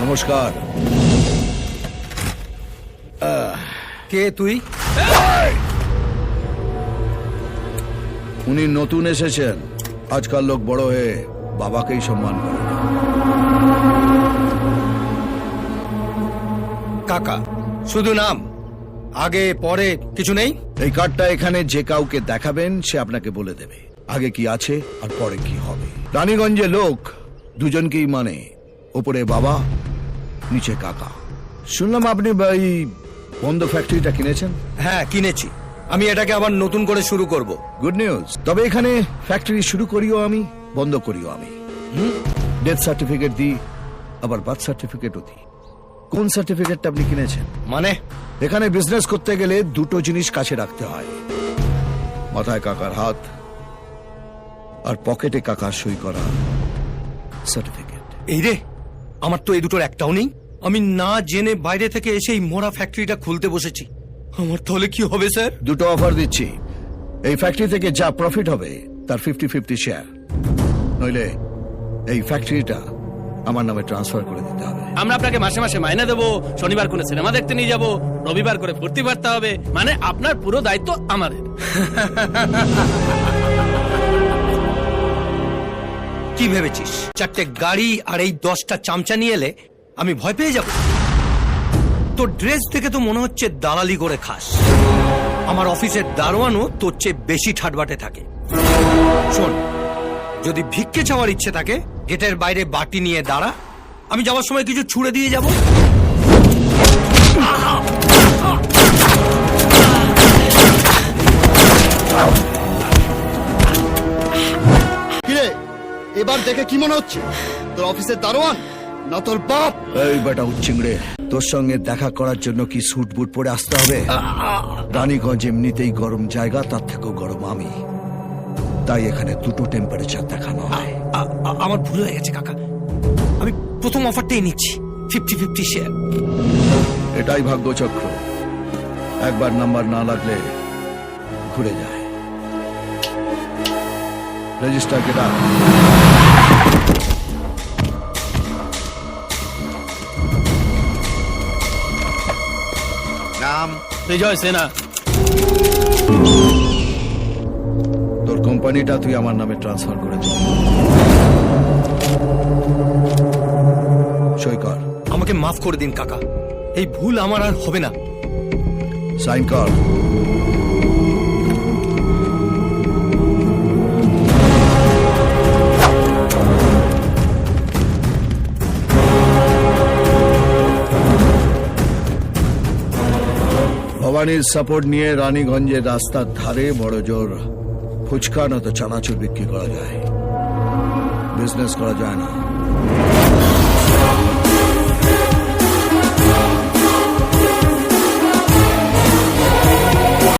নমস্কার। কে তুই? উনি নতুন এসেছেন। আজকাল লোক বড় হয়ে বাবাকেই সম্মান করে না। কাকা শুধু নাম, আগে পরে কিছু নেই? এই কার্ডটা এখানে যে কাউকে দেখাবেন সে আপনাকে বলে দেবে আগে কি আছে আর পরে কি হবে। রানীগঞ্জে লোক দুজনকেই মানে, ওপরে বাবা নিচে কাকা। শুনলাম আপনি এই বন্ধ ফ্যাক্টরিটা কিনেছেন? হ্যাঁ কিনেছি, আমি এটাকে আবার নতুন করে শুরু করব। Good news. তবে এখানে ফ্যাক্টরি শুরু করিও আমি, বন্ধ করিও আমি। ডেথ সার্টিফিকেট দিই, আবার বার্থ সার্টিফিকেটও দিই। কোন সার্টিফিকেটটা আপনি কিনেছেন? মানে এখানে বিজনেস করতে গেলে দুটো জিনিস কাছে রাখতে হয়, মাথায় কাকার হাত আর পকেটে কাকার সই করা সার্টিফিকেট। এই রে, আমার তো এই দুটোর একটাও নেই। আমি না জেনে বাইরে থেকে এসে এই মোড়া ফ্যাক্টরিটা খুলতে বসেছি। আমার তাহলে কি হবে স্যার? দুটো অফার দিচ্ছি। এই ফ্যাক্টরি থেকে যা প্রফিট হবে তার 50-50 শেয়ার, নইলে এই ফ্যাক্টরিটা আমার নামে ট্রান্সফার করে দিতে হবে। আমরা আপনাকে মাসে মাসে মাইনে দেবো, শনিবার করে সিনেমা দেখতে নিয়ে যাব, রবিবার করে ফুর্তি বাড়তে হবে, মানে আপনার পুরো দায়িত্ব আমাদের। কি ভেবেছিস, চারটে গাড়ি আর এই 10টা চামচা নিয়ে এলে আমি ভয় পেয়ে যাব? তোর ড্রেস থেকে তো মনে হচ্ছে দালালি করে খাস। আমার অফিসের দারোয়ানও তোর চেয়ে বেশি ঠাটবাটে থাকে। শোন, যদি ভিক্ষে চাওয়ার ইচ্ছে থাকে গেটের বাইরে বাটি নিয়ে দাঁড়া, আমি যাওয়ার সময় কিছু ছুঁড়ে দিয়ে যাব। কিরে, এবার দেখে কি মনে হচ্ছে? তোর অফিসের দারোয়ান না তোর বাপ? এই বেটা উচ্চিংড়ে, তোর সঙ্গে দেখা করার জন্য কি স্যুট বুট পরে আসতে হবে? রানীগঞ্জ এমনিতেই গরম জায়গা, তার থেকেও গরম আমি, তাই এখানে দুটো টেম্পারেচার দেখানো হয়। আমার ভুল হয়ে গেছে কাকা, আমি প্রথম অফারটাই নিচ্ছি, 50-50 শেয়ার। এটাই ভাগ্যচক্র, একবার নাম্বার না লাগলে ঘুরে যায়। রেজিস্টার কেটা? নাম বিজয় সেনা। তোর কোম্পানিটা তুই আমার নামে ট্রান্সফার করে দিবি। সই কর। আমাকে মাফ করে দিন কাকা, এই ভুল আমার আর হবে না। সাইন কর। ভবানীর সাপোর্ট নিয়ে রানীগঞ্জের রাস্তার ধারে বড় জোর ফুচকা নয়তো চানাচুর বিক্রি করা যায়, বিজনেস করা যায় না।